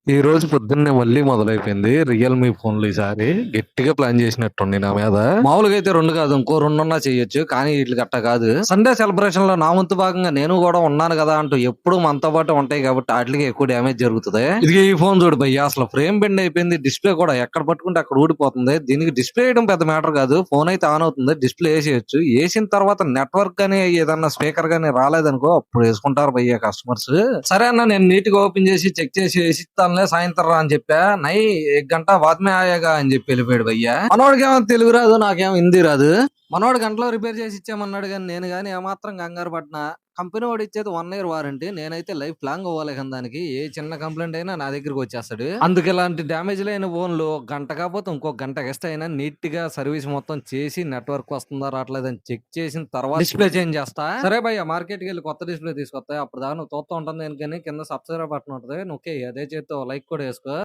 ఈ రోజు పొద్దున్నే మళ్ళీ మొదలైపోయింది రియల్‌మీ ఫోన్‌లు ఈసారి. గట్టిగా ప్లాన్ చేసినట్టుంది నా మీద. మామూలుగా అయితే 2 కాదు ఇంకో 2 చేయొచ్చు. కానీ ఈట్లికి అట్టా కాదు. సండే సెలబ్రేషన్‌లో నా వంతు భాగంగా నేను గూడా ఉన్నాను గదా! అంటూ ఎప్పుడూ మనతో పాటే ఉంటాయి కాబట్టి ఆటిలికి ఎక్కువ డ్యామేజ్ జరుగుతది. ఇదిగో ఈ ఫోన్ చూడు భయ్యా అసలు ఫ్రేమ్ బెండ్ అయిపోయింది. డిస్‌ప్లే కూడా ఎక్కడ పట్టుకుంటే అక్కడ ఊడిపోతుంది. దీనికి డిస్‌ప్లే ఏయడం పెద్ద మ్యాటర్ కాదు. ఫోన్ అయితే ఆన్ అవుతుంది. డిస్‌ప్లే ఏసేయొచ్చు. ఏసిన తర్వాత నెట్వర్క్ గాని ఏదన్నా స్పీకర్ గాని రాలేదనుకో అప్పుడు యేసుకుంటారు భయ్యా కస్టమర్స్. సరే అన్న నేను నీట్‌గా ఓపెన్ చేసి చెక్ చేసి ఏసిస్తానులే సాయంత్రం రా అని చెప్పా. నై 1 గంట బాద్ మే ఆయేగా అని చెప్పి వెళ్ళిపోయాడు భయ్యా. మనోడికేమో తెలుగు రాదు, నాకేమో హిందీ రాదు. మనోడు గంటలో రిపేర్ చేసి ఇచ్చామన్నాడు గాని నేను గాని ఏమాత్రం కంగారు పడినా కంపెనీ వాడు ఇచ్చేది 1 ఇయర్ వారంటీ. నేనైతే లైఫ్ లాంగ్ అవ్వాలి కానీ దానికి ఏ చిన్న కంప్లైంట్ అయినా నా దగ్గరికి వచ్చేస్తాడు. అందుకు ఇలాంటి డ్యామేజ్ లేని ఫోన్లు గంట కాకపోతే ఇంకో గంట ఎక్స్ట్రా అయినా నీట్ గా సర్వీస్ మొత్తం చేసి నెట్వర్క్ వస్తుందా రావట్లేదని చెక్ చేసిన తర్వాత డిస్ప్లే చేంజ్ చేస్తా. సరే భయ్య మార్కెట్ కి వెళ్ళి కొత్త డిస్ప్లే తీసుకొస్తా. అప్పుడు దాకా నువ్వు చూస్తూ ఉంటుంది కానీ కింద సబ్స్క్రైబ్ బటన్ ఉంటుంది నొక్కి అదే చేత్తో లైక్ కూడా వేసుకో.